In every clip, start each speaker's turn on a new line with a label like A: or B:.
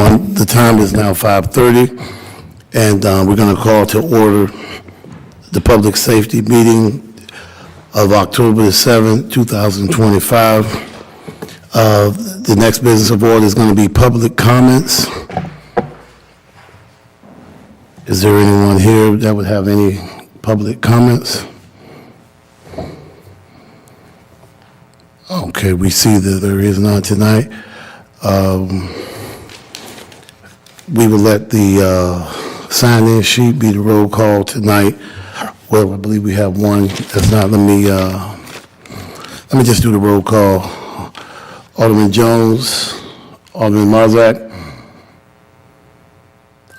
A: The time is now 5:30, and we're going to call to order the public safety meeting of October the 7th, 2025. The next business of order is going to be public comments. Is there anyone here that would have any public comments? Okay, we see that there is none tonight. We will let the sign-in sheet be the roll call tonight. Well, I believe we have one. That's not. Let me just do the roll call. Alderman Jones, Alderman Marzak,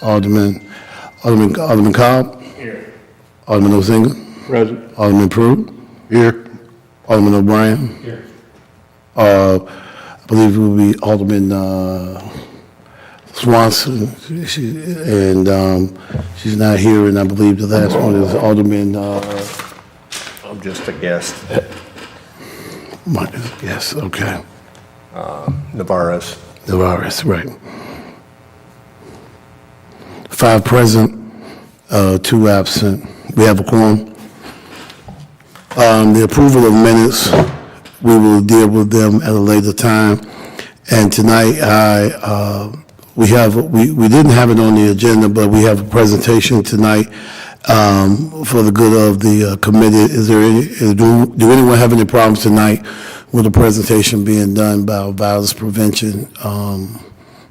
A: Alderman Cobb.
B: Here.
A: Alderman Ozinga.
B: Present.
A: Alderman Pruitt.
B: Here.
A: Alderman O'Brien.
B: Here.
A: I believe it will be Alderman Swanson, she's not here, and I believe the last one is Alderman.
B: I'm just a guest.
A: Yes, okay.
B: Navarez.
A: Navarez, right. 5 present, 2 absent. We have a quorum. The approval of minutes, we will deal with them at a later time. And tonight, we didn't have it on the agenda, but we have a presentation tonight for the good of the committee. Is there any? Do anyone have any problems tonight with the presentation being done by our Violence Prevention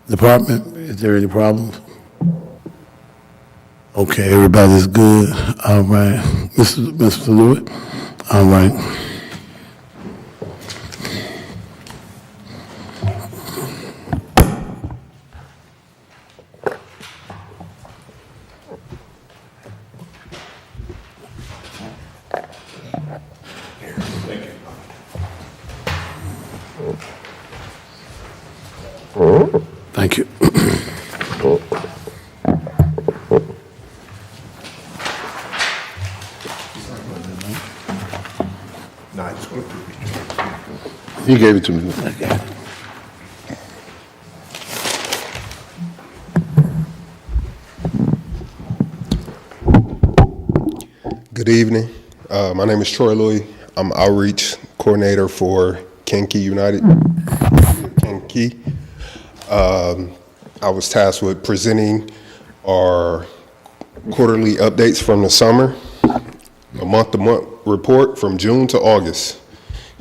A: Department? Is there any problems? Okay, everybody's good. All right, Mr. Lewitt. All right. Thank you.
B: He gave it to me.
A: Okay.
C: Good evening. My name is Troy Louis. I'm outreach coordinator for Kankakee United. Kankakee. I was tasked with presenting our quarterly updates from the summer, a month-to-month report from June to August.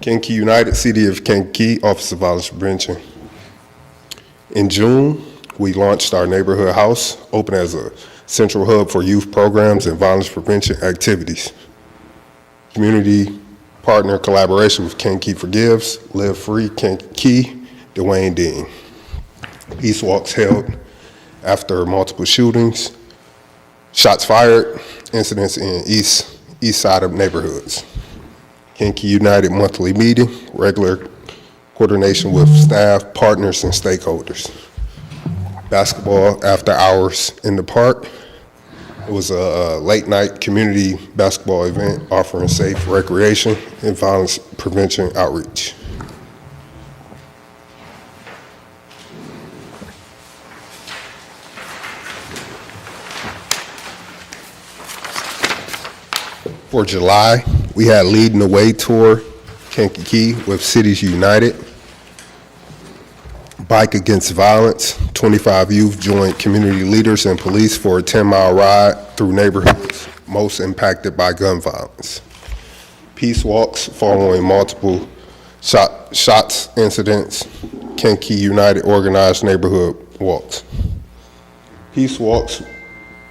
C: Kankakee United, City of Kankakee, Office of Violence Prevention. In June, we launched our neighborhood house, open as a central hub for youth programs and violence prevention activities. Community partner collaboration with Kankakee Forgives, Live Free Kankakee, Dwayne Dean. Peace walks held after multiple shootings, shots fired, incidents in east side of neighborhoods. Kankakee United monthly meeting, regular coordination with staff, partners, and stakeholders. Basketball after hours in the park. It was a late night community basketball event offering safe recreation and violence prevention outreach. For July, we had Leading the Way tour, Kankakee with Cities United. Bike Against Violence, 25 youth joined community leaders and police for a 10-mile ride through neighborhoods most impacted by gun violence. Peace walks following multiple shots incidents, Kankakee United organized neighborhood walks. Peace walks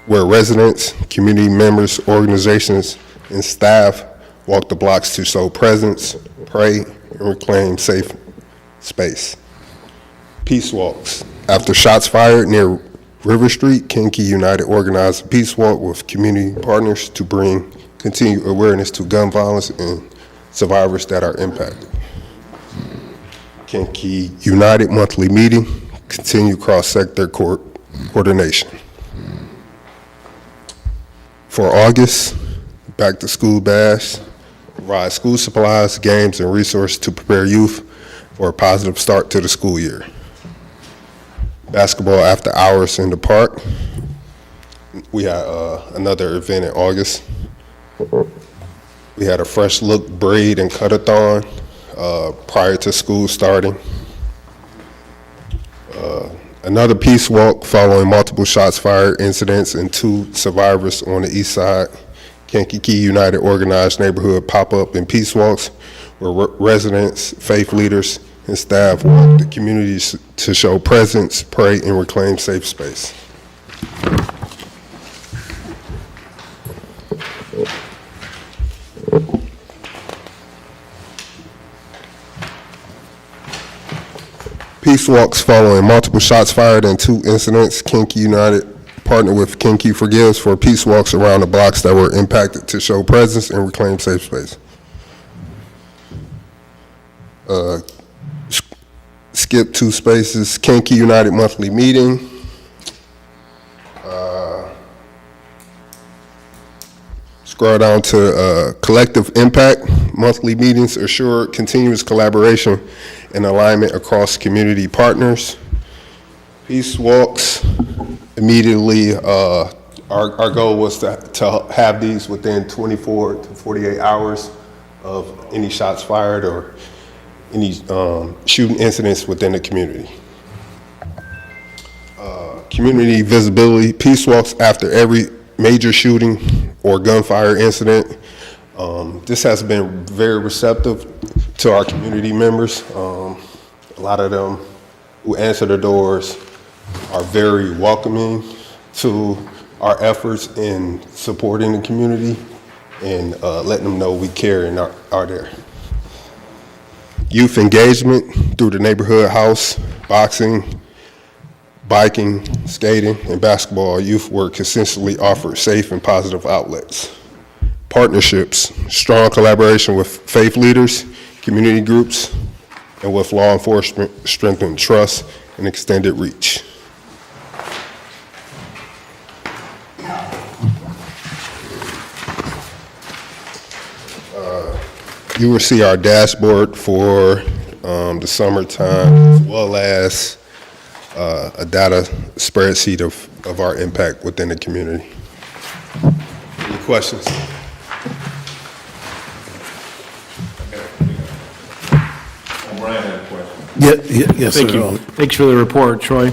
C: where residents, community members, organizations, and staff walk the blocks to show presence, pray, and reclaim safe space. Peace walks. After shots fired near River Street, Kankakee United organized a peace walk with community partners to bring continued awareness to gun violence and survivors that are impacted. Kankakee United monthly meeting, continue cross-sector coordination. For August, back to school bash, provide school supplies, games, and resources to prepare youth for a positive start to the school year. basketball after hours in the park. We had another event in August. We had a fresh look braid and cut-a-thon prior to school starting. Another peace walk following multiple shots fired incidents and 2 survivors on the east side. Kankakee United organized neighborhood pop-up and peace walks where residents, faith leaders, and staff walk the communities to show presence, pray, and reclaim safe space. Peace walks following multiple shots fired and 2 incidents. Kankakee United partnered with Kankakee Forgives for peace walks around the blocks that were impacted to show presence and reclaim safe space. Skip 2 spaces. Kankakee United monthly meeting. Scroll down to collective impact. Monthly meetings assure continuous collaboration and alignment across community partners. Peace walks, immediately, our goal was to have these within 24 to 48 hours of any shots fired or any shooting incidents within the community. Community visibility, peace walks after every major shooting or gunfire incident. This has been very receptive to our community members. A lot of them who answer the doors are very welcoming to our efforts in supporting the community and letting them know we care and are there. Youth engagement through the neighborhood house, boxing, biking, skating, and basketball. Youth were consistently offered safe and positive outlets. Partnerships, strong collaboration with faith leaders, community groups, and with law enforcement strengthened trust and extended reach. You will see our dashboard for the summertime, as well as a data spreadsheet of our impact within the community. Any questions?
B: Brian had a question.
A: Yes,
D: Thank
A: sir.
D: you. Thanks for the report, Troy.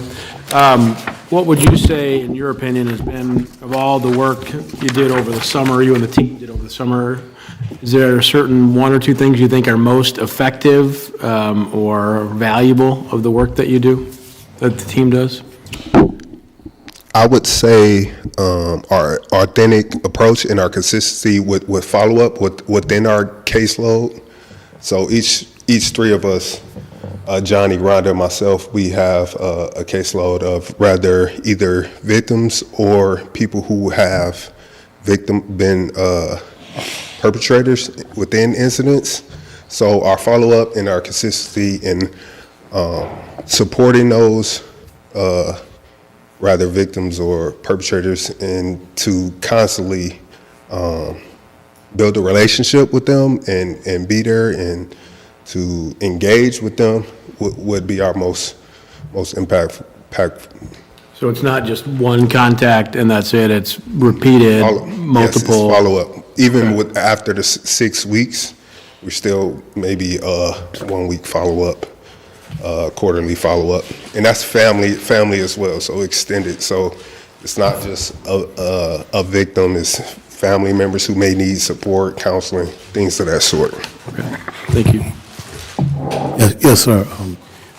D: What would you say, in your opinion, has been, of all the work you did over the summer, you and the team did over the summer, is there a certain 1 or 2 things you think are most effective or valuable of the work that you do, that the team does?
C: I would say our authentic approach and our consistency with follow-up within our caseload. So each 3 of us, Johnny, Rhonda, myself, we have a caseload of rather either victims or people who have been perpetrators within incidents. So our follow-up and our consistency in supporting those rather victims or perpetrators, and to constantly build a relationship with them and be there and to engage with them would be our most impactful.
D: So it's not just one contact and that's it, it's repeated, multiple?
C: Yes, follow-up. Even with after the 6 weeks, we're still maybe 1 week follow-up, quarterly follow-up. And that's family as well, so extended. So it's not just a victim, it's family members who may need support, counseling, things of that sort.
D: Okay. Thank you.
A: Yes, sir.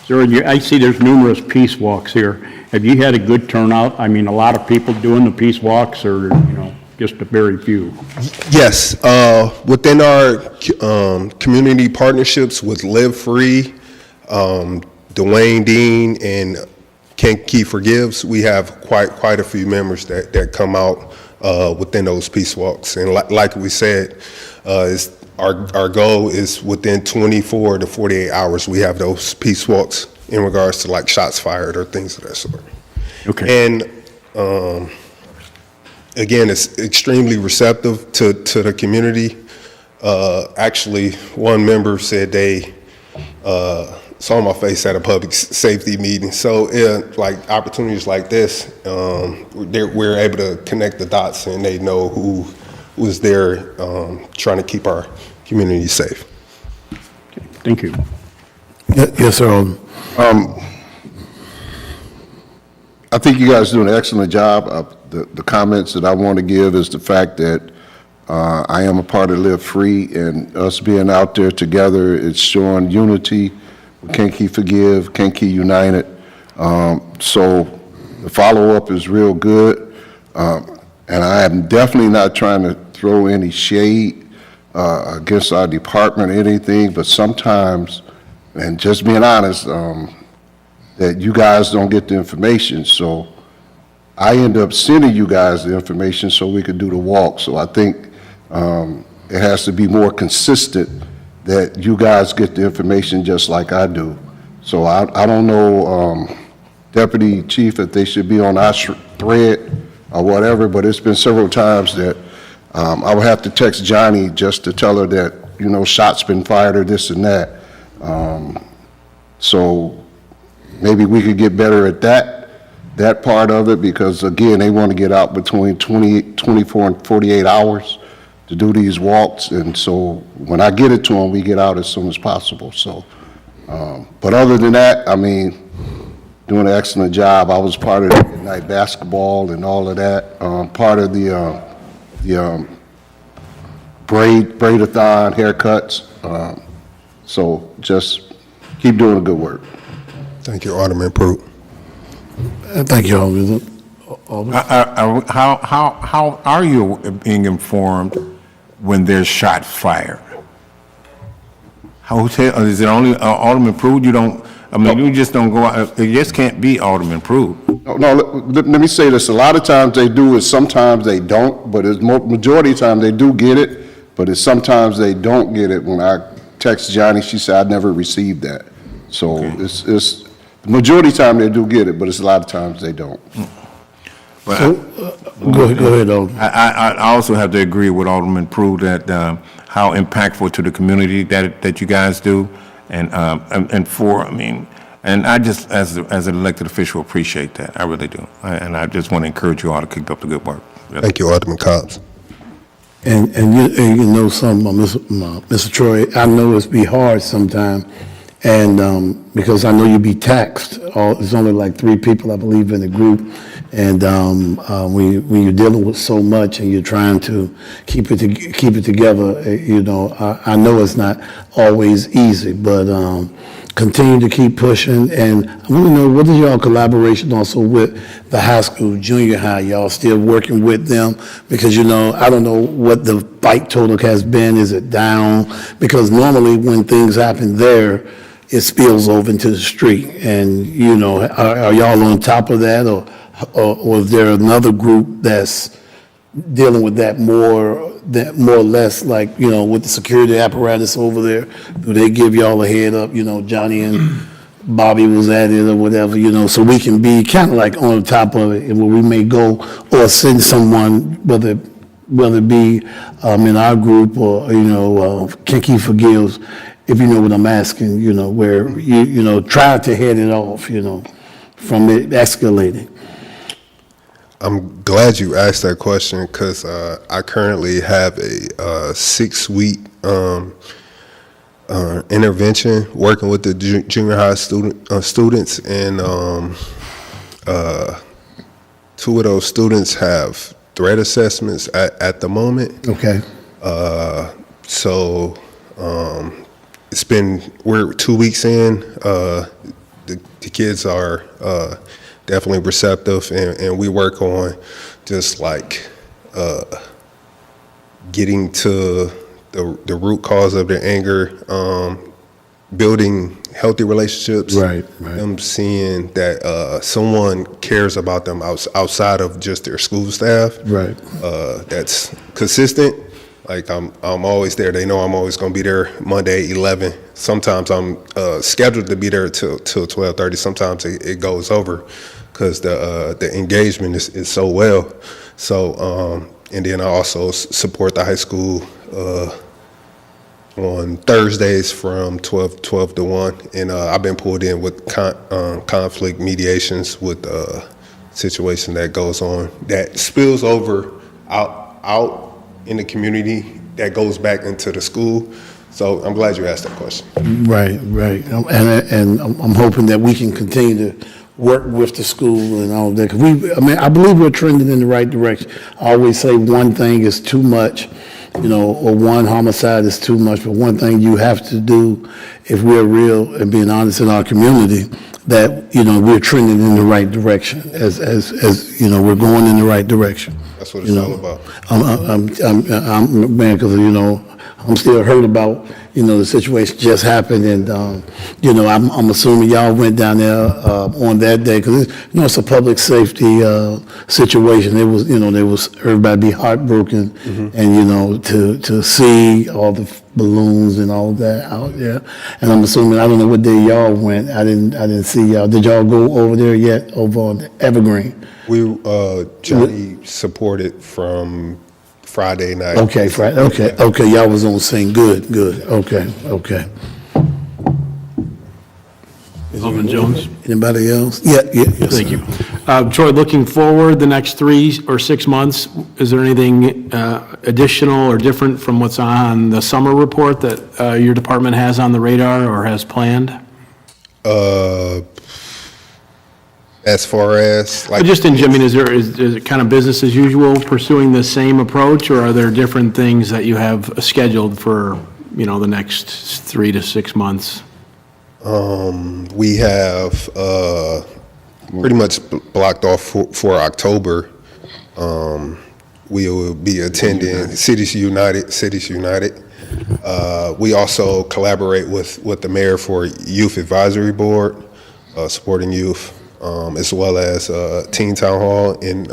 E: Sir, I see there's numerous peace walks here. Have you had a good turnout? I mean, a lot of people doing the peace walks, or, just a very few?
C: Yes, within our community partnerships with Live Free, Dwayne Dean, and Kankakee Forgives, we have quite a few members that come out within those peace walks. And like we said, our goal is within 24 to 48 hours, we have those peace walks in regards to like shots fired or things of that sort.
E: Okay.
C: And again, it's extremely receptive to the community. Actually, one member said saw my face at a public safety meeting. So yeah, like opportunities like this, we're able to connect the dots, and they know who was there trying to keep our community safe.
E: Thank you.
A: Yes, sir.
F: I think you guys do an excellent job. The comments that I want to give is the fact that I am a part of Live Free, and us being out there together, it's showing unity. Kankakee Forgive, Kankakee United. So the follow-up is real good. And I am definitely not trying to throw any shade against our department or anything, but sometimes, and just being honest, that you guys don't get the information. So I end up sending you guys the information so we could do the walk. So I think it has to be more consistent that you guys get the information just like I do. So I don't know, Deputy Chief, if they should be on our thread or whatever, but it's been several times that I would have to text Johnny just to tell her that, you know, shots been fired or this and that. So maybe we could get better at that part of it, because again, they want to get out between 24 and 48 hours to do these walks, and so when I get it to them, we get out as soon as possible. So, but other than that, I mean, doing an excellent job. I was part of the night basketball and all of that, part of the braid-a-thon haircuts. So just keep doing the good work.
C: Thank you, Alderman Pruitt.
A: Thank you, Alderman.
B: How are you being informed when there's shots fired? Is it only Alderman Pruitt? You don't, I mean, you just don't go out, it just can't be Alderman Pruitt.
F: No, let me say this. A lot of times they do it, sometimes they don't, but it's majority of the time they do get it, but it's sometimes they don't get it. When I text Johnny, she said, I never received that. So
B: Okay.
F: it's the majority of the time they do get it, but it's a lot of times they don't.
A: So, go ahead, Alderman.
B: I also have to agree with Alderman Pruitt that how impactful to the community that you guys do, and I mean, and I just as an elected official appreciate that. I really do, and I just want to encourage you all to keep up the good work.
C: Thank you, Alderman Cobbs.
A: And you know something, Mr. Troy, I know it's be hard sometimes, and because I know you be taxed. There's only like 3 people, I believe, in the group, and when you're dealing with so much and you're trying to keep it together, you know, I know it's not always easy, but continue to keep pushing. And I want to know, what is y'all collaboration also with the high school, junior high? Y'all still working with them? Because, you know, I don't know what the fight total has been. Is it down? Because normally when things happen there, it spills over into the street. And, you know, are y'all on top of that, or is there another group that's dealing with that more or less, like, you know, with the security apparatus over there? Do they give y'all a head up, you know, Johnny and Bobby was at it or whatever, you know, so we can be kind of like on top of it, and where we may go or send someone, whether it be in our group or, you know, Kankakee Forgives, if you know what I'm asking, you know, where you know, try to head it off, you know, from it escalating.
C: I'm glad you asked that question, because I currently have a 6-week intervention working with the junior high students, and 2 of those students have threat assessments at the moment.
A: Okay.
C: So we're 2 weeks in. The kids are definitely receptive, and we work on just like getting to the root cause of their anger, building healthy relationships.
A: Right.
C: Them seeing that someone cares about them outside of just their school staff.
A: Right.
C: That's consistent. Like I'm always there. They know I'm always going to be there Monday 11. Sometimes I'm scheduled to be there till 12:30. Sometimes it goes over because the engagement is so well. So and then I also support the high school on Thursdays from 12 to 1. And I've been pulled in with conflict mediations with the situation that goes on that spills over out in the community that goes back into the school. So I'm glad you asked that question.
A: Right. And I'm hoping that we can continue to work with the school and all of that. 'Cause I believe we're trending in the right direction. I always say one thing is too much, or one homicide is too much, but one thing you have to do, if we're real and being honest in our community, that, we're trending in the right direction, as we're going in the right direction.
C: That's what it's all about.
A: Man, because, I'm still hurt about, the situation just happened, and, I'm assuming y'all went down there on that day, because, it's a public safety situation. It was, there was, everybody be heartbroken, and, to see all the balloons and all of that out there. And I'm assuming, I don't know what day y'all went. I didn't see y'all. Did y'all go over there yet, over on Evergreen?
C: Johnny supported from Friday night.
A: Okay, Friday, okay, y'all was on scene, good, okay.
D: Alderman Jones?
A: Anybody else? Yeah, yes.
D: Thank you. Troy, looking forward the next 3 or 6 months, is there anything additional or different from what's on the summer report that your department has on the radar or has planned?
C: As far as
D: Just in, is it kind of business as usual, pursuing the same approach, or are there different things that you have scheduled for, the next 3 to 6 months?
C: we have pretty much blocked off for October. We will be attending Cities United. We also collaborate with the mayor for Youth Advisory Board, supporting youth, as well as Teen Town Hall and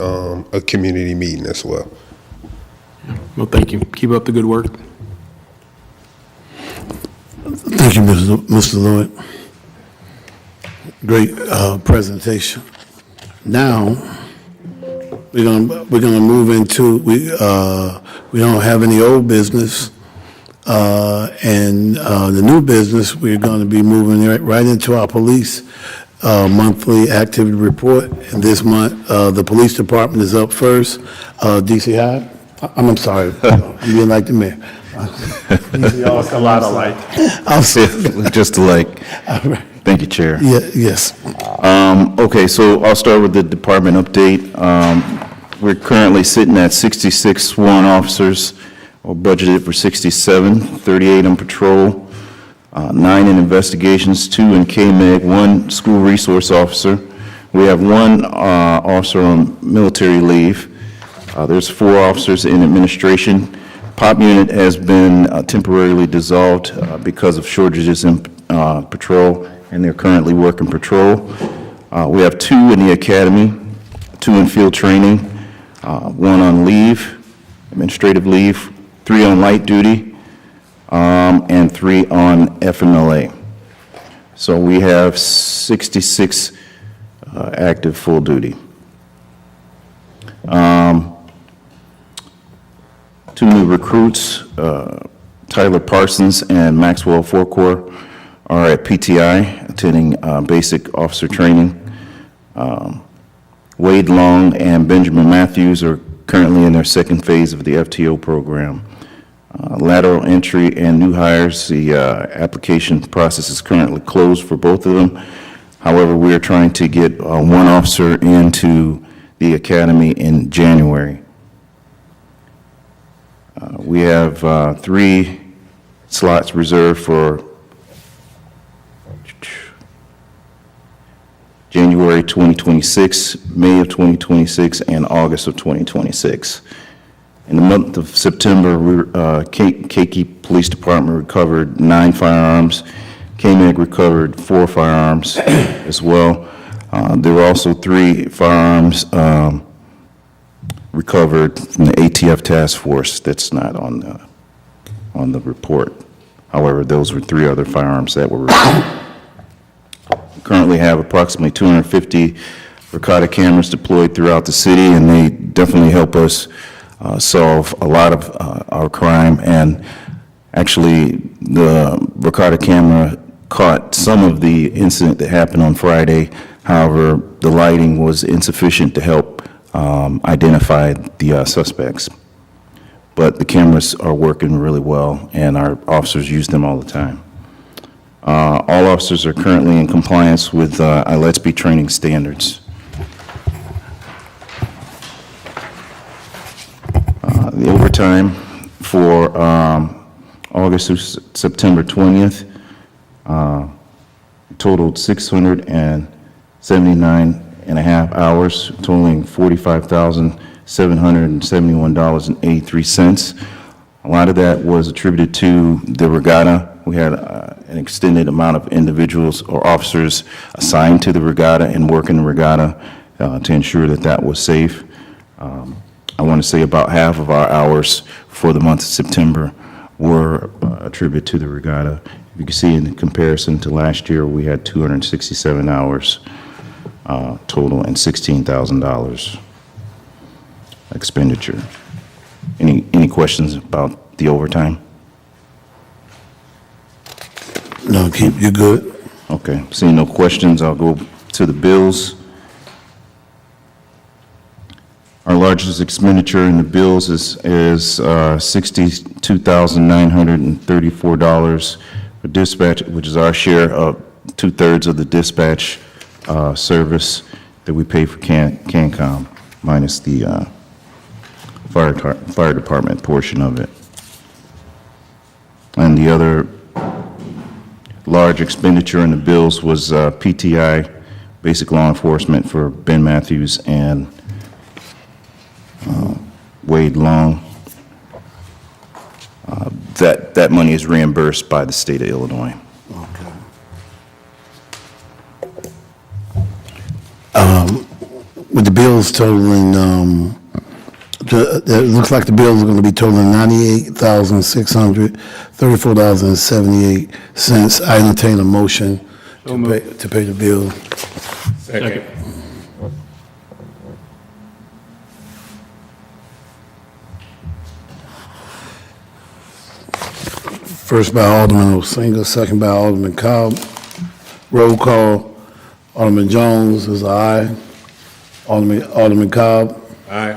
C: a community meeting as well.
D: Well, thank you. Keep up the good work.
A: Thank you, Mr. Lloyd. Great presentation. Now, we're gonna move into, we don't have any old business, and the new business, we're gonna be moving right into our police monthly activity report. And this month, the police department is up first. DC High, I'm sorry, I'm being like the mayor.
E: A lot alike.
A: I'm sorry.
G: Just alike. Thank you, Chair.
A: Yeah, yes.
G: Okay, so I'll start with the department update. We're currently sitting at 66 sworn officers, or budgeted for 67, 38 on patrol, 9 in investigations, 2 in KMEG, 1 school resource officer. We have 1 officer on military leave. There's 4 officers in administration. POP unit has been temporarily dissolved because of shortages in patrol, and they're currently working patrol. We have 2 in the academy, 2 in field training, 1 on leave, administrative leave, 3 on light duty, and 3 on FMLA. So we have 66 active full duty. 2 new recruits, Tyler Parsons and Maxwell Forcor, are at PTI attending basic officer training. Wade Long and Benjamin Matthews are currently in their 2nd phase of the FTO program. Lateral entry and new hires, the application process is currently closed for both of them. However, we are trying to get 1 officer into the academy in January. We have 3 slots reserved for January 2026, May of 2026, and August of 2026. In the month of September, Kankakee Police Department recovered 9 firearms. KMEG recovered 4 firearms as well. There were also 3 firearms recovered from the ATF task force. That's not on the report. However, those were 3 other firearms that were recovered. We currently have approximately 250 Ricotta cameras deployed throughout the city, and they definitely help us solve a lot of our crime. And actually, the Ricardo camera caught some of the incident that happened on Friday. However, the lighting was insufficient to help identify the suspects. But the cameras are working really well, and our officers use them all the time. All officers are currently in compliance with Let's Be training standards. The overtime for August through September 20th totaled 679.5 hours, totaling $45,771.83. A lot of that was attributed to the regatta. We had an extended amount of individuals or officers assigned to the regatta and working the regatta to ensure that that was safe. I want to say about half of our hours for the month of September were attributed to the regatta. You can see in comparison to last year, we had 267 hours total and $16,000 expenditure. Any questions about the overtime?
A: No, keep you good.
G: Okay, seeing no questions, I'll go to the bills. Our largest expenditure in the bills is $62,934 for dispatch, which is our share of 2/3 of the dispatch service that we pay for CANCOM, minus the fire department portion of it. And the other large expenditure in the bills was PTI, basic law enforcement, for Ben Matthews and Wade Long. That money is reimbursed by the state of Illinois.
A: With the bills totaling, it looks like the bills are going to be totaling $98,634.78. I entertain a motion to pay the bill.
D: Second.
A: First by Alderman Osinga, second by Alderman Cobb. Roll call. Alderman Jones is aye. Alderman Cobb.
B: Aye.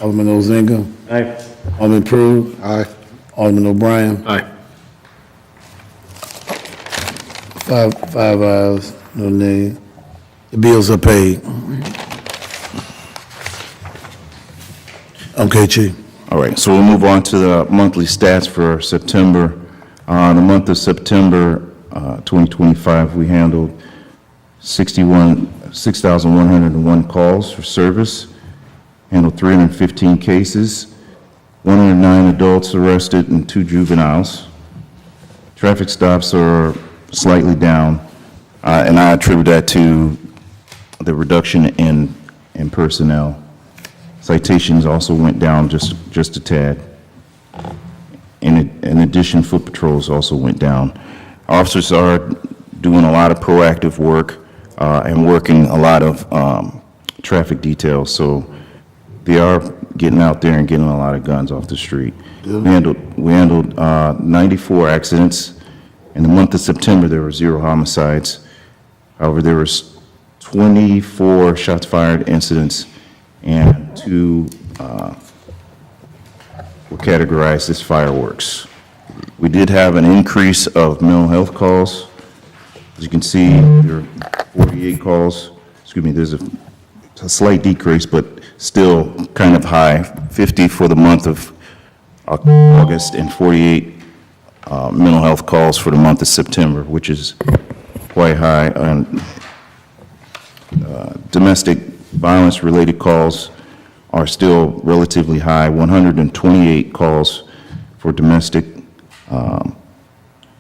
A: Alderman Ozinga.
D: Aye.
A: Alderman Prue.
F: Aye.
A: Alderman O'Brien.
D: Aye.
A: Five ayes, no nays. The bills are paid. Okay, Chief.
G: All right, so we'll move on to the monthly stats for September. The month of September 2025, we handled 6,101 calls for service, handled 315 cases, 109 adults arrested and 2 juveniles. Traffic stops are slightly down, and I attribute that to the reduction in personnel. Citations also went down just a tad. In addition, foot patrols also went down. Officers are doing a lot of proactive work and working a lot of traffic details, so they are getting out there and getting a lot of guns off the street. We handled 94 accidents. In the month of September, there were 0 homicides. However, there was 24 shots fired incidents, and 2 were categorized as fireworks. We did have an increase of mental health calls. As you can see, there are 48 calls. Excuse me, there's a slight decrease, but still kind of high. 50 for the month of August and 48 mental health calls for the month of September, which is quite high. And domestic violence-related calls are still relatively high. 128 calls for domestic,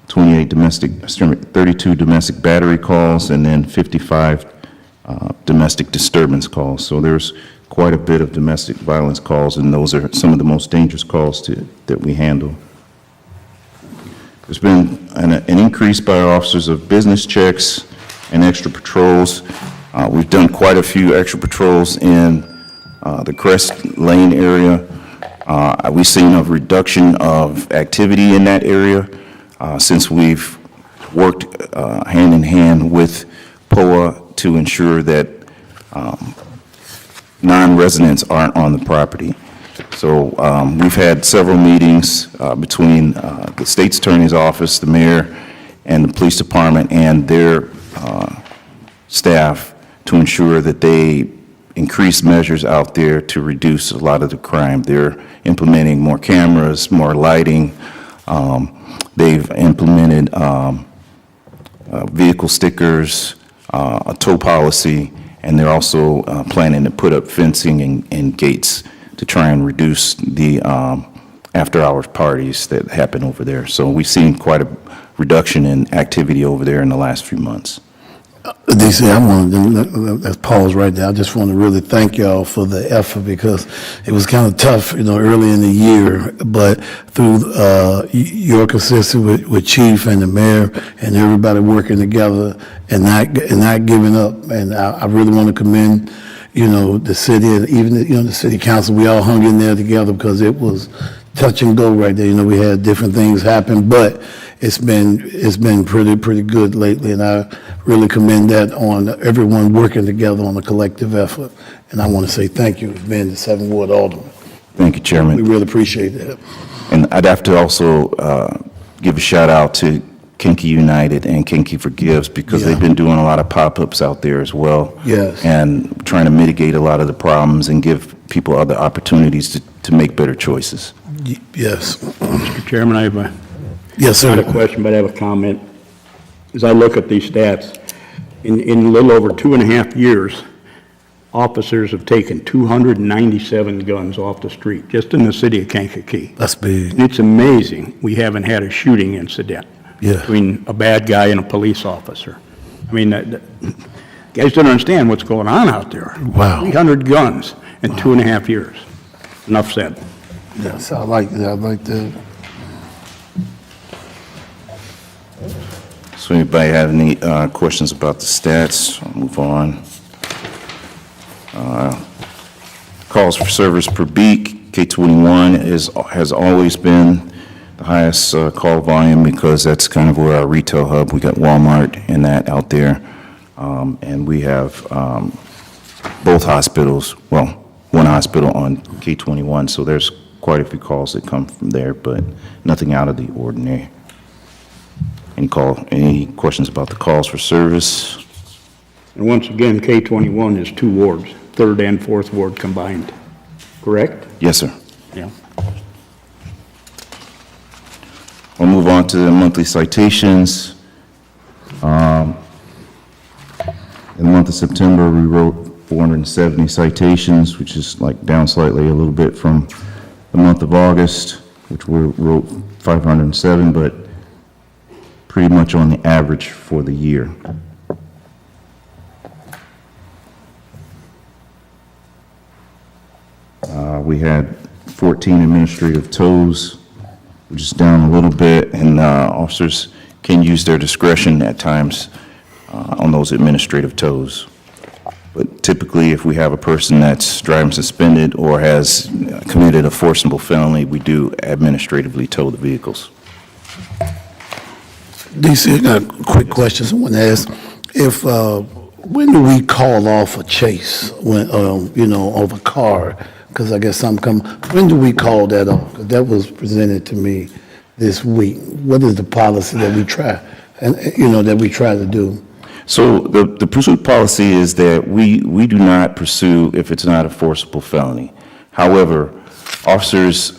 G: 32 domestic battery calls, and then 55 domestic disturbance calls. So there's quite a bit of domestic violence calls, and those are some of the most dangerous calls that we handle. There's been an increase by our officers of business checks and extra patrols. We've done quite a few extra patrols in the Crest Lane area. We've seen a reduction of activity in that area. since we've worked hand in hand with POA to ensure that non-residents aren't on the property. So we've had several meetings between the state's attorney's office, the mayor, and the police department and their staff to ensure that they increase measures out there to reduce a lot of the crime. They're implementing more cameras, more lighting. They've implemented vehicle stickers, a tow policy, and they're also planning to put up fencing and gates to try and reduce the after-hours parties that happen over there. So we've seen quite a reduction in activity over there in the last few months.
A: DC, I want to, let's pause right there. I just want to really thank y'all for the effort because it was kind of tough, early in the year, but through your consistency with Chief and the mayor and everybody working together and not giving up. And I really want to commend, the city and even, the city council. We all hung in there together because it was touch and go right there. We had different things happen, but it's been pretty good lately, and I really commend that on everyone working together on a collective effort. And I want to say thank you, being the 7th Ward Alderman.
G: Thank you, Chairman.
A: We really appreciate that.
G: And I'd have to also give a shout out to Kankakee United and Kankakee Forgives because they've been doing a lot of pop-ups out there as well.
A: Yes.
G: And trying to mitigate a lot of the problems and give people other opportunities to make better choices.
A: Yes.
E: Mr. Chairman, I have
A: Yes,
E: not a
A: sir.
E: question, but I have a comment. As I look at these stats, in a little over 2.5 years, officers have taken 297 guns off the street, just in the city of Kankakee.
A: That's big.
E: And it's amazing we haven't had a shooting incident
A: Yeah.
E: between a bad guy and a police officer. I mean, guys don't understand what's going on out there.
A: Wow.
E: 300 guns in 2.5 years. Enough said.
A: Yes, I like that. I like that.
G: So anybody have any questions about the stats? I'll move on. Calls for service per beat, K-21 has always been the highest call volume because that's kind of where our retail hub, we got Walmart and that out there. And we have both hospitals, well, one hospital on K-21, so there's quite a few calls that come from there, but nothing out of the ordinary. Any questions about the calls for service?
E: And once again, K-21 is 2 wards, 3rd and 4th ward combined, correct?
G: Yes, sir.
E: Yeah.
G: We'll move on to the monthly citations. In the month of September, we wrote 470 citations, which is down slightly a little bit from the month of August, which we wrote 507, but pretty much on the average for the year. We had 14 administrative tows, which is down a little bit, and officers can use their discretion at times on those administrative tows. But typically, if we have a person that's driving suspended or has committed a forcible felony, we do administratively tow the vehicles.
A: DC, I got a quick question I want to ask. When do we call off a chase when, of a car? Because I guess something come, when do we call that off? 'Cause that was presented to me this week. What is the policy that we try, that we try to do?
G: So the pursuit policy is that we do not pursue if it's not a forcible felony. However, officers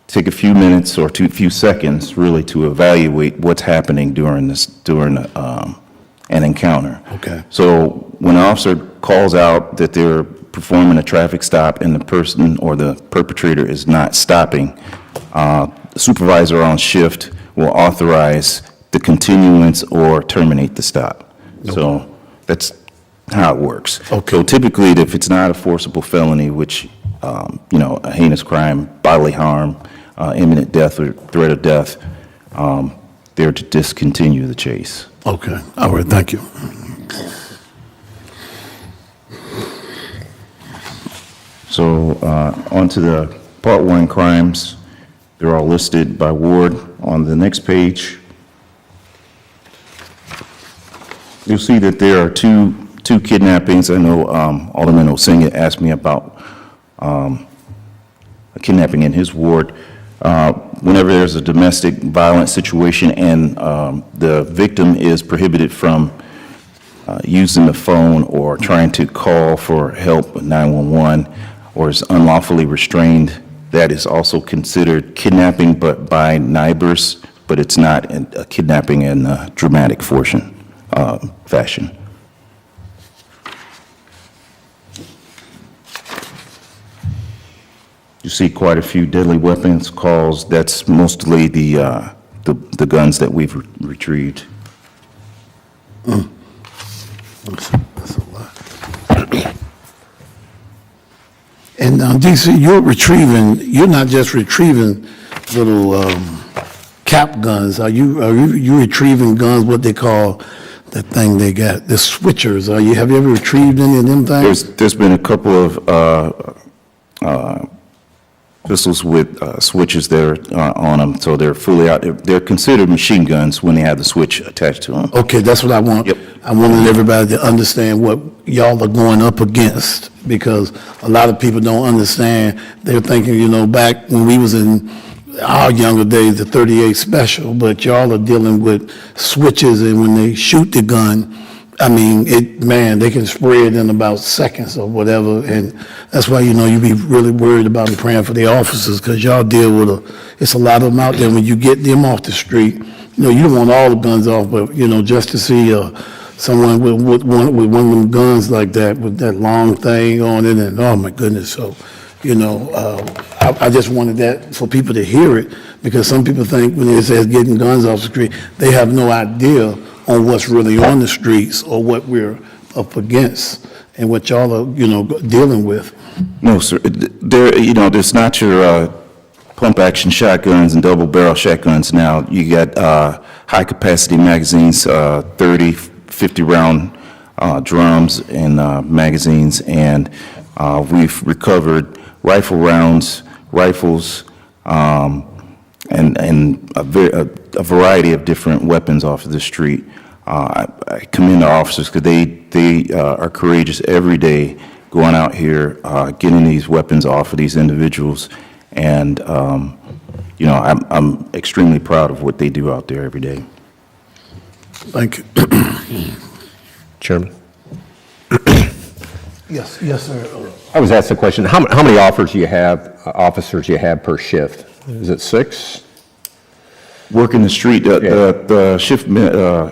G: take a few minutes or a few seconds really to evaluate what's happening during an encounter.
A: Okay.
G: So when an officer calls out that they're performing a traffic stop and the person or the perpetrator is not stopping, the supervisor on shift will authorize the continuance or terminate the stop. So that's how it works.
A: Okay.
G: So typically, if it's not a forcible felony, which, a heinous crime, bodily harm, imminent death or threat of death, they're to discontinue the chase.
A: Okay, all right, thank you.
G: So on to the Part 1 crimes. They're all listed by ward on the next page. You'll see that there are two kidnappings. I know Alderman Osinga asked me about a kidnapping in his ward. Whenever there's a domestic violence situation and the victim is prohibited from using the phone or trying to call for help with 911 or is unlawfully restrained, that is also considered kidnapping, but by neighbors, but it's not a kidnapping in a dramatic fashion. You see quite a few deadly weapons calls. That's mostly the guns that we've retrieved.
A: That's a lot. And DC, you're not just retrieving little cap guns. Are you retrieving guns, what they call that thing they got, the switchers? Have you ever retrieved any of them things?
G: There's been a couple of pistols with switches there on them, so they're fully out. They're considered machine guns when they have the switch attached to them.
A: Okay, that's what I want.
G: Yep.
A: I wanted everybody to understand what y'all are going up against, because a lot of people don't understand. They're thinking, back when we was in our younger days, the 38 special, but y'all are dealing with switches, and when they shoot the gun, I mean, they can spray it in about seconds or whatever, and that's why, you be really worried about and praying for the officers, because y'all deal with it's a lot of them out there. When you get them off the street, you don't want all the guns off, but, just to see someone with one of them guns like that, with that long thing on it, and oh my goodness, so, I just wanted that for people to hear it, because some people think when it says getting guns off the street, they have no idea on what's really on the streets or what we're up against and what y'all are, dealing with.
G: No, sir. There's not your pump-action shotguns and double-barrel shotguns now. You got high-capacity magazines, 30, 50-round drums and magazines, and we've recovered rifle rounds, rifles, and a variety of different weapons off of the street. I commend our officers because they are courageous every day going out here, getting these weapons off of these individuals. And, I'm extremely proud of what they do out there every day.
A: Thank you.
H: Chairman?
A: Yes, sir.
H: I was asked the question, how many officers you have per shift? Is it 6?
G: Working the street, the shift, the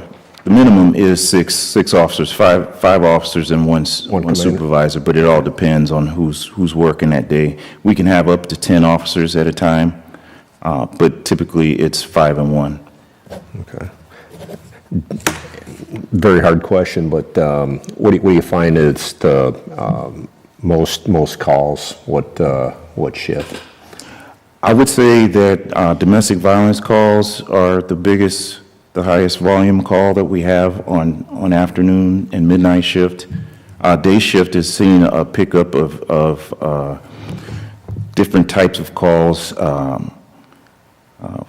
G: minimum is six officers, five officers and one
H: commander.
G: supervisor, but it all depends on who's working that day. We can have up to 10 officers at a time, but typically it's 5 and 1.
H: Okay. Very hard question, but what do you find is the most calls? What shift?
G: I would say that domestic violence calls are the highest volume call that we have on afternoon and midnight shift. Day shift has seen a pickup of different types of calls.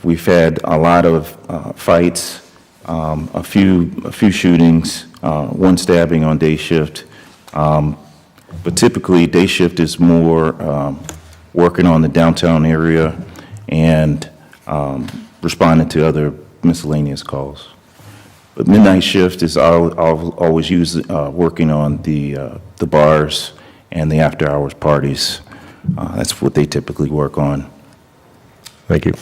G: We've had a lot of fights, a few shootings, one stabbing on day shift. But typically, day shift is more working on the downtown area and responding to other miscellaneous calls. But midnight shift is always used working on the bars and the after-hours parties. That's what they typically work on.
H: Thank you.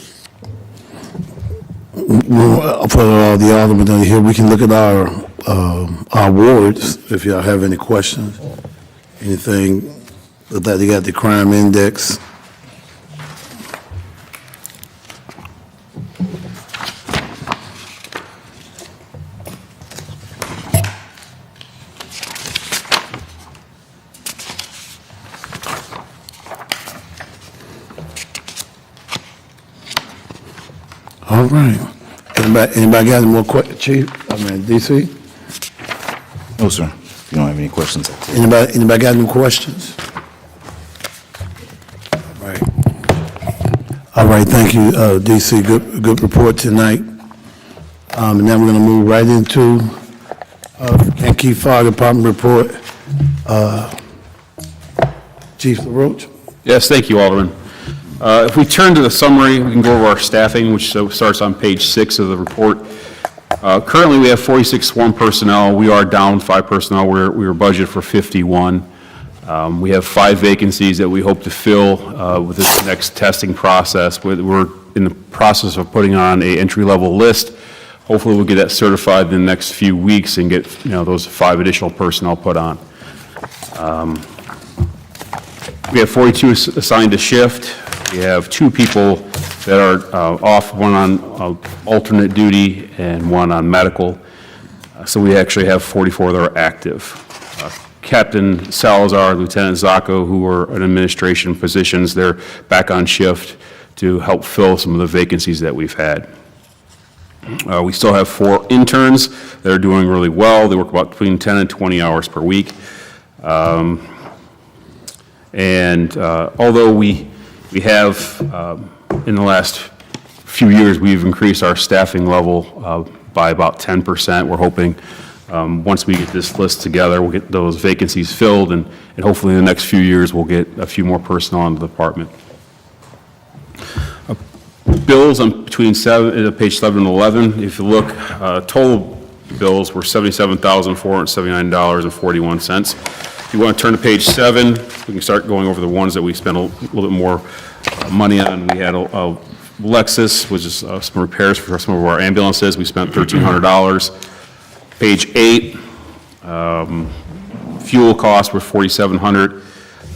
A: Well, for the aldermen that are here, we can look at our wards, if y'all have any questions. Anything, that they got the crime index. All right. Anybody got any more questions, Chief? DC?
G: No, sir. If you don't have any questions, that's it.
A: Anybody got any questions? All right. All right, thank you, DC. Good report tonight. And then we're going to move right into Kankakee Fire Department report. Chief LaRoche.
I: Yes, thank you, Alderman. If we turn to the summary, we can go over our staffing, which starts on page 6 of the report. Currently, we have 46 sworn personnel. We are down 5 personnel. We were budgeted for 51. We have 5 vacancies that we hope to fill with this next testing process. We're in the process of putting on an entry-level list. Hopefully, we'll get that certified in the next few weeks and get those 5 additional personnel put on. We have 42 assigned to shift. We have 2 people that are off, one on alternate duty and one on medical. So we actually have 44 that are active. Captain Salazar, Lieutenant Zacco, who are in administration positions, they're back on shift to help fill some of the vacancies that we've had. We still have 4 interns that are doing really well. They work about between 10 and 20 hours per week. Although we have, in the last few years, we've increased our staffing level by about 10%. We're hoping once we get this list together, we'll get those vacancies filled, and hopefully in the next few years, we'll get a few more personnel in the department. Bills on between page 7 and 11. If you look, total bills were $77,479.41. If you want to turn to page 7, we can start going over the ones that we spent a little bit more money on. We had a Lexus, which is some repairs for some of our ambulances. We spent $1,300. Page 8, fuel costs were $4,700.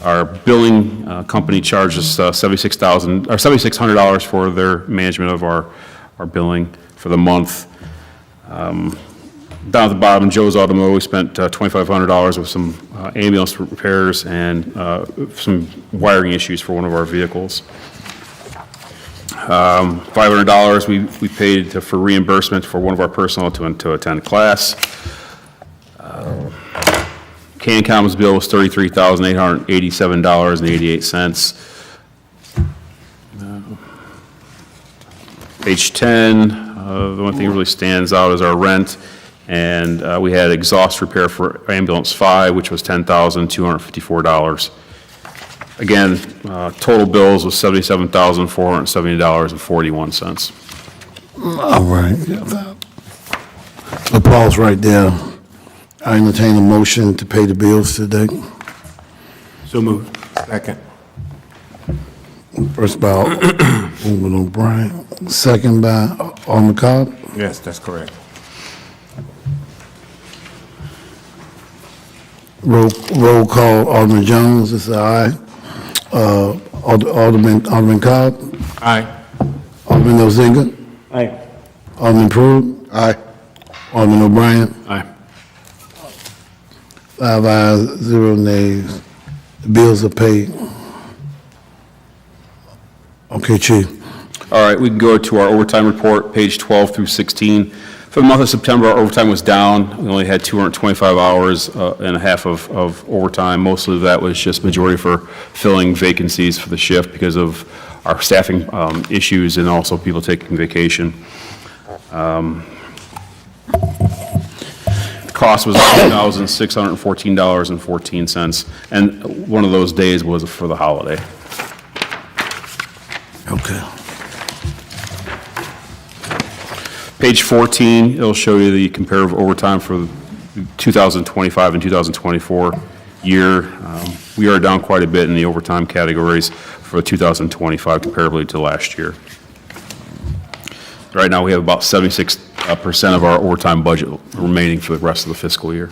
I: Our billing company charged us $7,600 for their management of our billing for the month. Down at the bottom, Joe's Automotive, we spent $2,500 with some ambulance repairs and some wiring issues for one of our vehicles. $500 we paid for reimbursement for one of our personnel to attend class. CANCOM's bill was $33,887.88. Page 10, the one thing that really stands out is our rent, and we had exhaust repair for ambulance 5, which was $10,254. Again, total bills was $77,470.41.
A: All right. So pause right there. I entertain a motion to pay the bills today.
D: So moved.
B: Second.
A: First by Alderman O'Brien, second by Alderman Cobb.
B: Yes, that's correct.
A: Roll call, Alderman Jones, this is aye. Alderman Cobb,
B: Aye.
A: Alderman Ozinga,
E: Aye.
A: Alderman Pruitt,
F: Aye.
A: Alderman O'Brien,
D: Aye.
A: 5 ayes, 0 nays. The bills are paid. Okay, Chief.
I: All right, we can go to our overtime report, page 12 through 16. For the month of September, our overtime was down. We only had 225 hours and a half of overtime. Most of that was just majority for filling vacancies for the shift because of our staffing issues and also people taking vacation. Cost was $1,614.14, and one of those days was for the holiday.
A: Okay.
I: Page 14, it'll show you the comparative overtime for the 2025 and 2024 year. We are down quite a bit in the overtime categories for 2025 comparably to last year. Right now, we have about 76% of our overtime budget remaining for the rest of the fiscal year.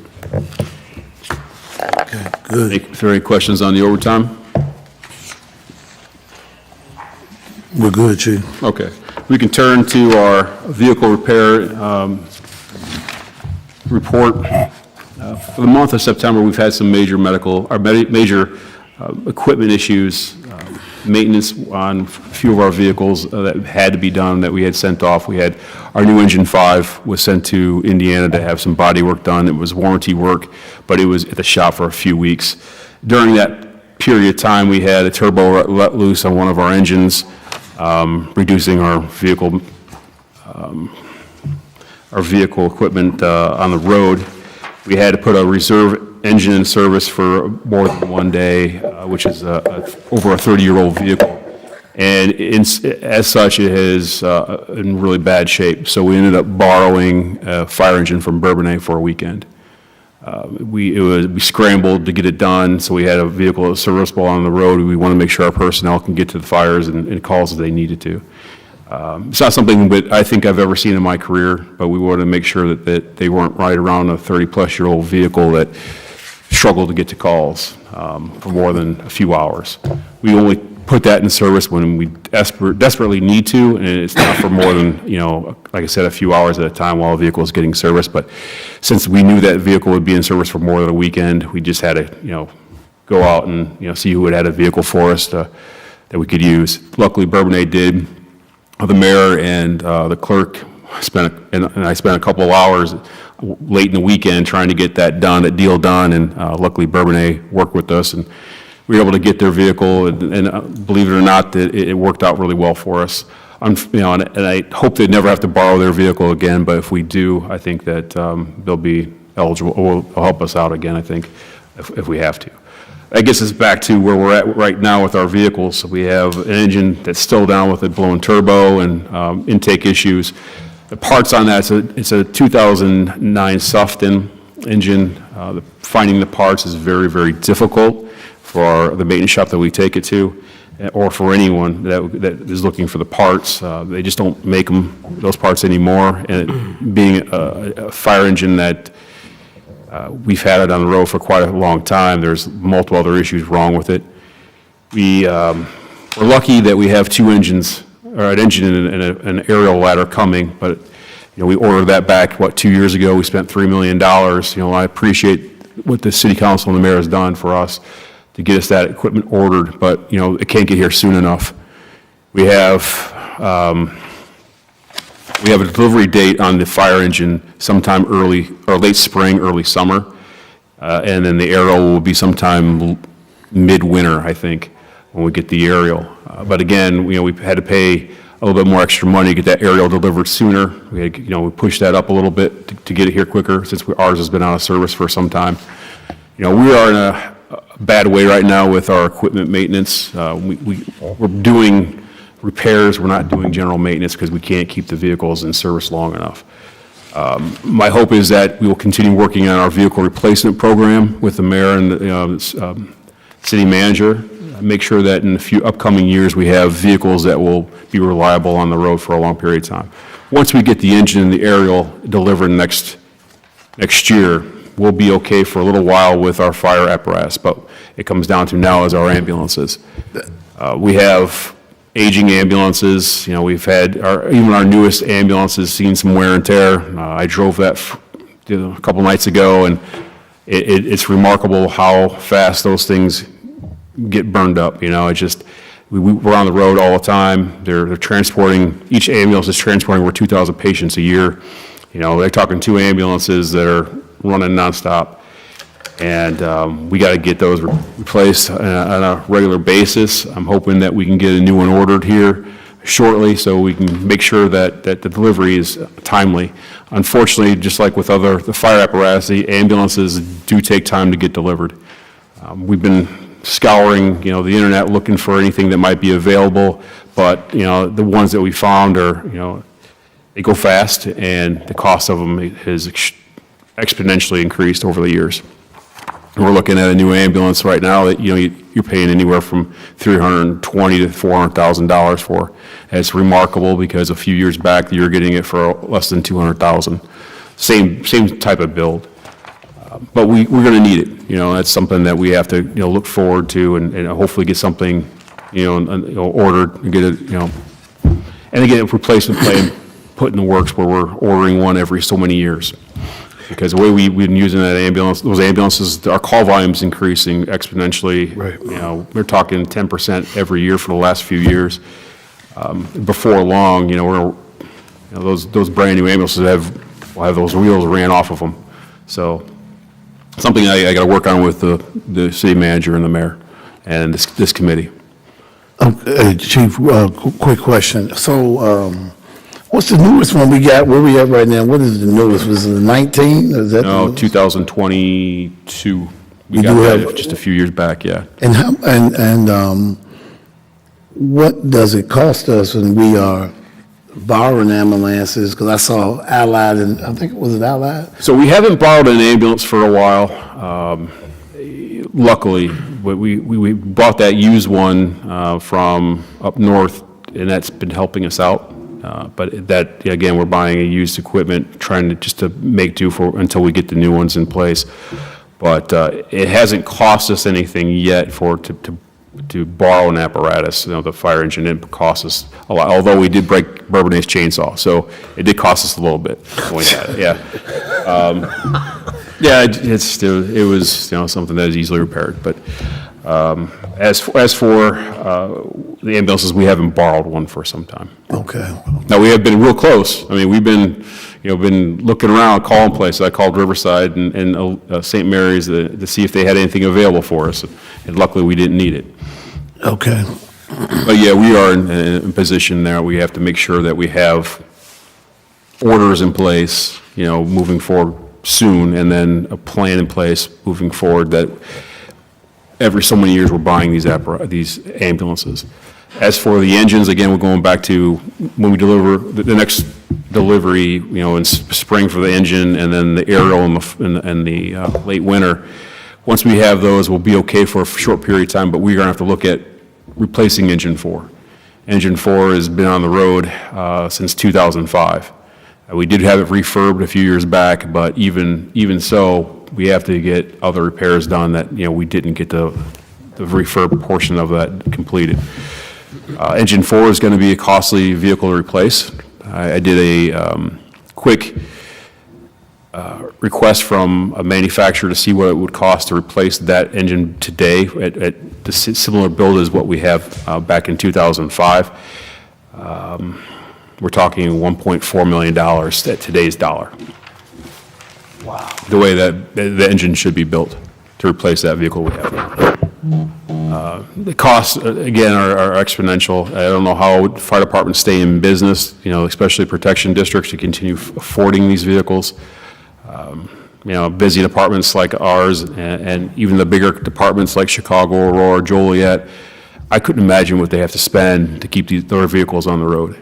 A: Okay, good.
I: If there are any questions on the overtime?
A: We're good, Chief.
I: Okay. We can turn to our vehicle repair report. For the month of September, we've had some major major equipment issues, maintenance on a few of our vehicles that had to be done that we had sent off. We had our new engine 5 was sent to Indiana to have some body work done. It was warranty work, but it was at the shop for a few weeks. During that period of time, we had a turbo let loose on one of our engines. reducing our vehicle equipment on the road. We had to put a reserve engine in service for more than one day, which is over a 30-year-old vehicle. And as such, it is in really bad shape. So we ended up borrowing a fire engine from Bourbonnais for a weekend. We scrambled to get it done, so we had a vehicle that was serviceable on the road. We want to make sure our personnel can get to the fires and calls as they needed to. It's not something that I think I've ever seen in my career, but we wanted to make sure that they weren't right around a 30-plus-year-old vehicle that struggled to get to calls for more than a few hours. We only put that in service when we desperately need to, and it's not for more than, like I said, a few hours at a time while a vehicle is getting serviced. But since we knew that vehicle would be in service for more than a weekend, we just had to, go out and, see who had a vehicle for us that we could use. Luckily, Bourbonnais did. The mayor and the clerk I spent a couple of hours late in the weekend trying to get that deal done, and luckily Bourbonnais worked with us, and we were able to get their vehicle, and believe it or not, it worked out really well for us. And I hope they never have to borrow their vehicle again, but if we do, I think that they'll be eligible, or will help us out again, I think, if we have to. I guess it's back to where we're at right now with our vehicles. We have an engine that's still down with a blown turbo and intake issues. The parts on that, it's a 2009 Sufton engine. Finding the parts is very, very difficult for the maintenance shop that we take it to, or for anyone that is looking for the parts. They just don't make those parts anymore. And being a fire engine that we've had it on the road for quite a long time, there's multiple other issues wrong with it. We're lucky that we have two engines, or an engine and an aerial ladder coming, but we ordered that back, 2 years ago. We spent $3 million. I appreciate what the city council and the mayor has done for us to get us that equipment ordered, but it can't get here soon enough. We have a delivery date on the fire engine sometime early or late spring, early summer, and then the aerial will be sometime midwinter, I think, when we get the aerial. But again, we had to pay a little bit more extra money to get that aerial delivered sooner. We pushed that up a little bit to get it here quicker, since ours has been out of service for some time. We are in a bad way right now with our equipment maintenance. We're doing repairs, we're not doing general maintenance because we can't keep the vehicles in service long enough. My hope is that we will continue working on our vehicle replacement program with the mayor and the city manager. Make sure that in the few upcoming years we have vehicles that will be reliable on the road for a long period of time. Once we get the engine and the aerial delivered next year, we'll be okay for a little while with our fire apparatus, but it comes down to now is our ambulances. We have aging ambulances. We've had even our newest ambulances seen some wear and tear. I drove that a couple nights ago, and it's remarkable how fast those things get burned up. It's just we're on the road all the time. They're transporting, each ambulance is transporting over 2,000 patients a year. They're talking 2 ambulances that are running nonstop, and we got to get those replaced on a regular basis. I'm hoping that we can get a new one ordered here shortly, so we can make sure that the delivery is timely. Unfortunately, just like with the fire apparatus, the ambulances do take time to get delivered. We've been scouring, the internet looking for anything that might be available, but the ones that we found are, they go fast, and the cost of them has exponentially increased over the years. We're looking at a new ambulance right now that you're paying anywhere from $320,000 to $400,000 for. And it's remarkable because a few years back you were getting it for less than $200,000. Same type of build, but we're going to need it. That's something that we have to look forward to, and hopefully get something ordered and get it and again, a replacement plan put in the works where we're ordering one every so many years. Because the way we've been using those ambulances, our call volume's increasing exponentially.
A: Right.
I: We're talking 10% every year for the last few years. Before long, those brand new ambulances will have those wheels ran off of them. So something I got to work on with the city manager and the mayor and this committee.
A: Chief, quick question. So, what's the newest one we got? Where we at right now? What is the newest? Was it the 19? Is that
I: No,
A: the-
I: 2022. We
A: We
I: got
A: do
I: that
A: have-
I: just a few years back, yeah.
A: And how, what does it cost us when we are borrowing ambulances? Because I saw Allied, and I think, was it Allied?
I: So we haven't borrowed an ambulance for a while. Luckily, we bought that used one from up north, and that's been helping us out. But that, again, we're buying a used equipment, trying to just to make do for, until we get the new ones in place. But it hasn't cost us anything yet to borrow an apparatus. You know, the fire engine didn't cost us a lot, although we did break Bourbonnais chainsaw, so it did cost us a little bit when we had it, yeah. Yeah, it was, you know, something that is easily repaired, but as for the ambulances, we haven't borrowed one for some time.
A: Okay.
I: Now, we have been real close. I mean, we've been looking around, calling places. I called Riverside and St. Mary's to see if they had anything available for us, and luckily, we didn't need it.
A: Okay.
I: But yeah, we are in a position now, we have to make sure that we have orders in place, you know, moving forward soon, and then a plan in place moving forward that every so many years we're buying these ambulances. As for the engines, again, we're going back to when we deliver, the next delivery, you know, in spring for the engine, and then the aerial in the late winter. Once we have those, we'll be okay for a short period of time, but we're gonna have to look at replacing engine 4. Engine 4 has been on the road since 2005. We did have it refurbed a few years back, but even so, we have to get other repairs done that, you know, we didn't get the refurb portion of that completed. Engine 4 is going to be a costly vehicle to replace. I did a quick request from a manufacturer to see what it would cost to replace that engine today at the similar build as what we have back in 2005. We're talking $1.4 million at today's dollar. Wow. The way that the engine should be built to replace that vehicle we have. The costs, again, are exponential. I don't know how fire departments stay in business, you know, especially protection districts, to continue affording these vehicles. You know, busy departments like ours, and even the bigger departments like Chicago, Aurora, Joliet, I couldn't imagine what they have to spend to keep their vehicles on the road.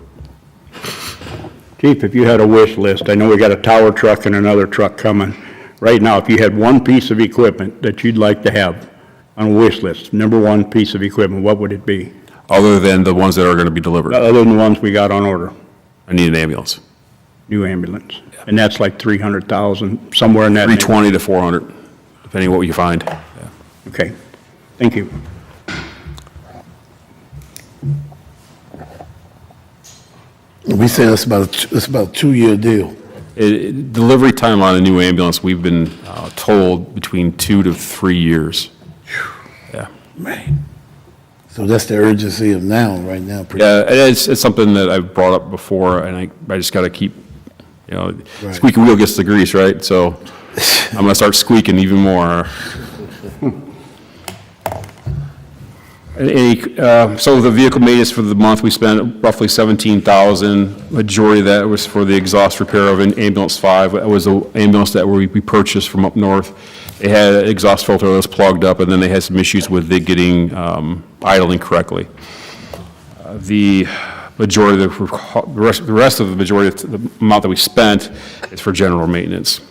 E: Chief, if you had a wish list, I know we got a tower truck and another truck coming. Right now, if you had one piece of equipment that you'd like to have on a wish list, number one piece of equipment, what would it be?
I: Other than the ones that are going to be delivered.
E: Other than the ones we got on order,
I: I need an ambulance.
E: new ambulance. And that's like 300,000, somewhere in that.
I: 320 to 400, depending on what you find. Yeah.
E: Okay, thank you.
A: We say it's about a 2-year deal.
I: Delivery time on a new ambulance, we've been told between 2 to 3 years. Yeah.
A: Man. So that's the urgency of now, right now.
I: Yeah, it's something that I've brought up before, and I just got to keep, you know,
A: Right.
I: squeaky wheel gets the grease, right? So I'm going to start squeaking even more. So the vehicle maintenance for the month, we spent roughly $17,000. Majority of that was for the exhaust repair of an ambulance 5. That was the ambulance that we purchased from up north. They had an exhaust filter that was plugged up, and then they had some issues with it getting idling correctly. The majority of the rest of the majority of the amount that we spent is for general maintenance.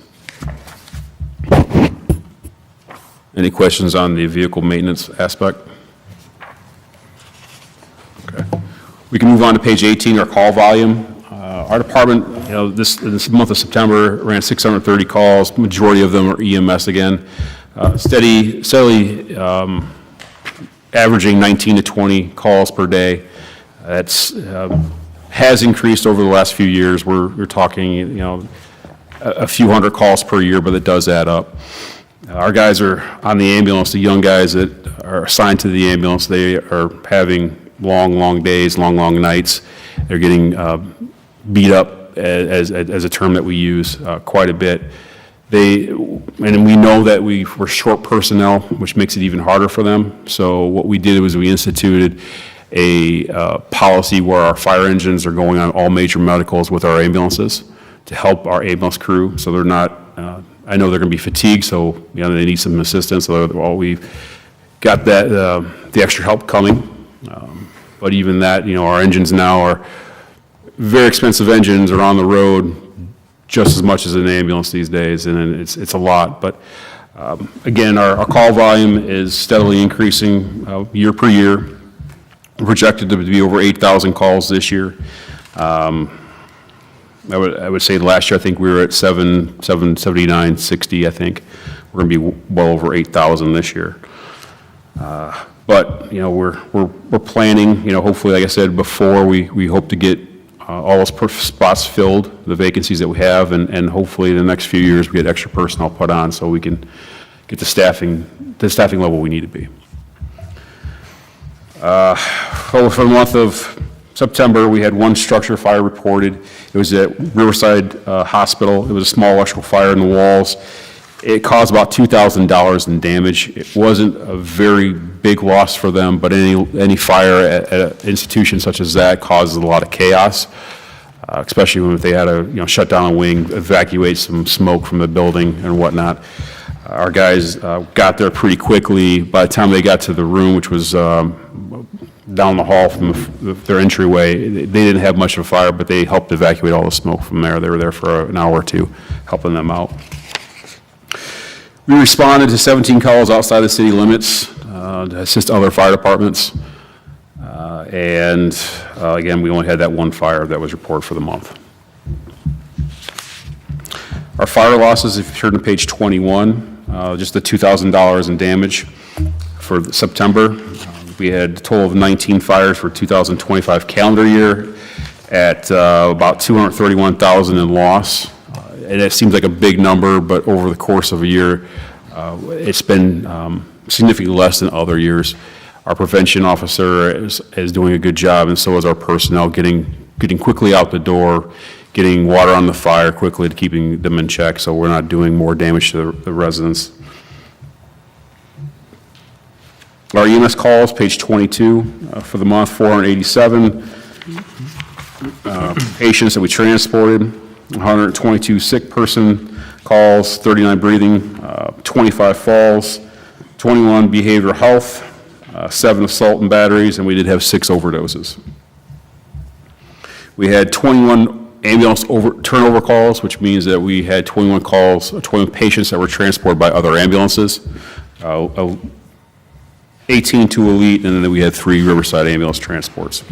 I: Any questions on the vehicle maintenance aspect? Okay. We can move on to page 18, our call volume. Our department, you know, this month of September ran 630 calls. Majority of them are EMS again. Steadily averaging 19 to 20 calls per day. That's has increased over the last few years. We're talking, you know, a few hundred calls per year, but it does add up. Our guys are on the ambulance, the young guys that are assigned to the ambulance, they are having long days, long nights. They're getting beat up, as a term that we use quite a bit. And we know that we're short personnel, which makes it even harder for them. So what we did was we instituted a policy where our fire engines are going on all major medicals with our ambulances to help our ambulance crew, so they're not, I know they're going to be fatigued, so, they need some assistance, so we've got that, the extra help coming. But even that, our engines now are very expensive engines, are on the road just as much as an ambulance these days, and it's a lot. But again, our call volume is steadily increasing year per year. We're projected to be over 8,000 calls this year. I would say last year, I think we were at 779, 60, I think. We're going to be well over 8,000 this year. But, we're planning, hopefully, like I said before, we hope to get all those spots filled, the vacancies that we have, and hopefully in the next few years, we get extra personnel put on so we can get the staffing level we need to be. For the month of September, we had one structure fire reported. It was at Riverside Hospital. It was a small electrical fire in the walls. It caused about $2,000 in damage. It wasn't a very big loss for them, but any fire at an institution such as that causes a lot of chaos, especially when they had to shut down a wing, evacuate some smoke from the building and whatnot. Our guys got there pretty quickly. By the time they got to the room, which was down the hall from their entryway, they didn't have much of a fire, but they helped evacuate all the smoke from there. They were there for an hour or two, helping them out. We responded to 17 calls outside the city limits to assist other fire departments. Again, we only had that one fire that was reported for the month. Our fire losses, if you turn to page 21, just the $2,000 in damage for September. We had a total of 19 fires for 2025 calendar year at about $231,000 in loss. And it seems like a big number, but over the course of a year, it's been significantly less than other years. Our prevention officer is doing a good job, and so is our personnel, getting quickly out the door, getting water on the fire quickly, to keeping them in check, so we're not doing more damage to the residents. Our EMS calls, page 22, for the month, 487 patients that we transported. 122 sick person calls, 39 breathing, 25 falls, 21 behavioral health, 7 assault and batteries, and we did have 6 overdoses. We had 21 ambulance turnover calls, which means that we had 21 patients that were transported by other ambulances, 18 to Elite, and then we had 3 Riverside ambulance transports.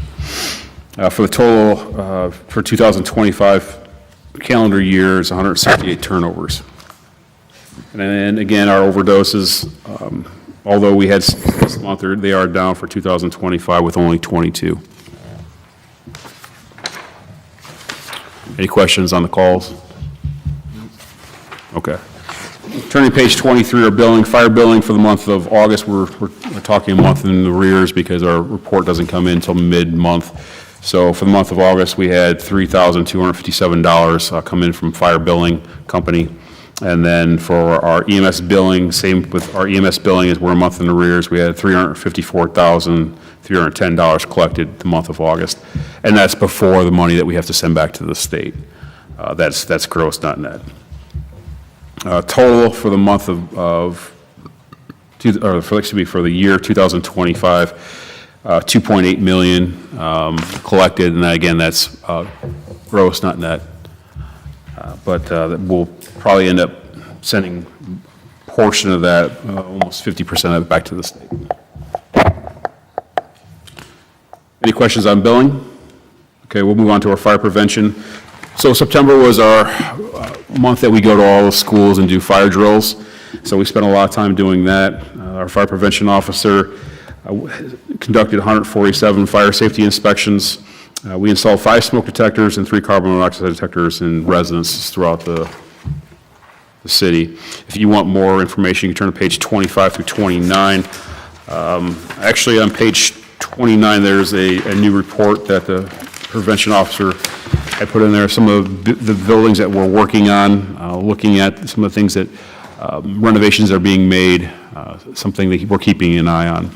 I: For the total, for 2025 calendar year is 168 turnovers. And then again, our overdoses, although we had this month, they are down for 2025 with only 22. Any questions on the calls? Okay. Turning to page 23, our billing, fire billing for the month of August, we're talking a month in arrears because our report doesn't come in until mid-month. So for the month of August, we had $3,257 come in from fire billing company. And then for our EMS billing, same with our EMS billing, as we're a month in arrears, we had $354,310 collected the month of August. And that's before the money that we have to send back to the state. That's gross, not net. Total for the month for the year 2025, 2.8 million collected, and again, that's gross, not net. But we'll probably end up sending a portion of that, almost 50% of it, back to the state. Any questions on billing? Okay, we'll move on to our fire prevention. So September was our month that we go to all the schools and do fire drills. So we spent a lot of time doing that. Our fire prevention officer conducted 147 fire safety inspections. We installed 5 smoke detectors and 3 carbon monoxide detectors in residences throughout the city. If you want more information, you can turn to page 25 through 29. Actually, on page 29, there's a new report that the prevention officer had put in there. Some of the buildings that we're working on, looking at some of the things that renovations are being made, something that we're keeping an eye on.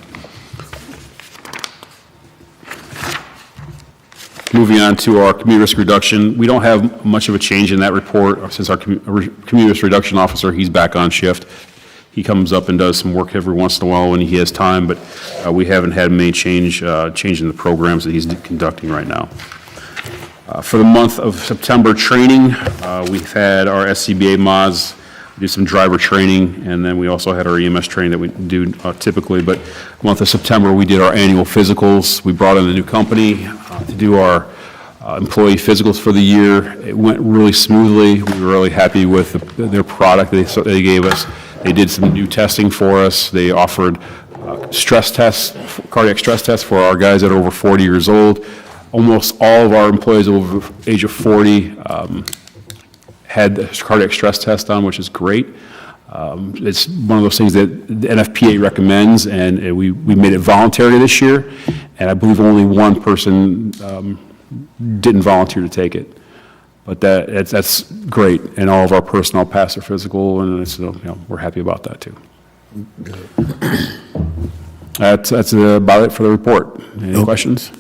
I: moving on to our community risk reduction, we don't have much of a change in that report since our community risk reduction officer, he's back on shift. He comes up and does some work every once in a while when he has time, but we haven't had any change in the programs that he's conducting right now. For the month of September training, we've had our SCBA mods do some driver training, and then we also had our EMS training that we do typically. But month of September, we did our annual physicals. We brought in a new company to do our employee physicals for the year. It went really smoothly. We were really happy with their product they gave us. They did some new testing for us. They offered stress tests, cardiac stress tests for our guys that are over 40 years old. Almost all of our employees over the age of 40 had the cardiac stress test done, which is great. It's one of those things that the NFPA recommends, and we made it voluntary this year, and I believe only one person didn't volunteer to take it. But that's great, and all of our personnel passed their physical, and we're happy about that too. That's about it for the report. Any questions?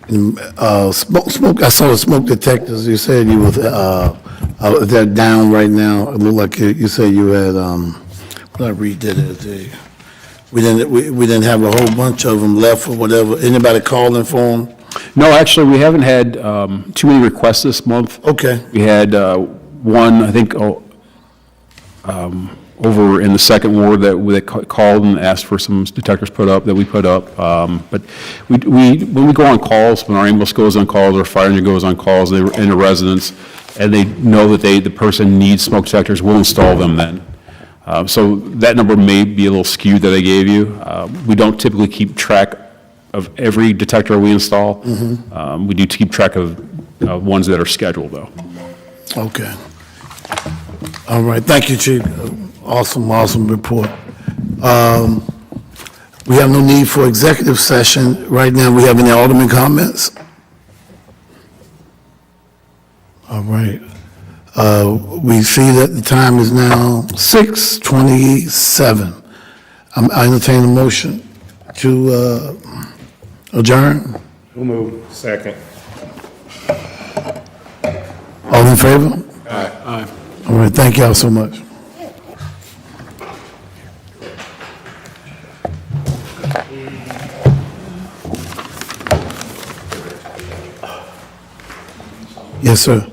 A: Smoke, I saw the smoke detectors, you said you was, they're down right now. It looked like you said you had, what I read that, we didn't have a whole bunch of them left or whatever. Anybody calling for them?
I: No, actually, we haven't had too many requests this month.
A: Okay.
I: We had one, I think, over in the second ward that called and asked for some detectors put up, that we put up. But when we go on calls, when our ambulance goes on calls, or fire engine goes on calls, they're in a residence, and they know that the person needs smoke detectors, we'll install them then. So that number may be a little skewed that I gave you. We don't typically keep track of every detector we install. We do keep track of ones that are scheduled, though.
A: Okay. All right, thank you, Chief. Awesome report. We have no need for executive session. Right now, we have any alderman comments? All right. We see that the time is now 6:27. I entertain a motion to adjourn.
B: Second.
A: All in favor? Aye. All right, thank y'all so much. Yes, sir.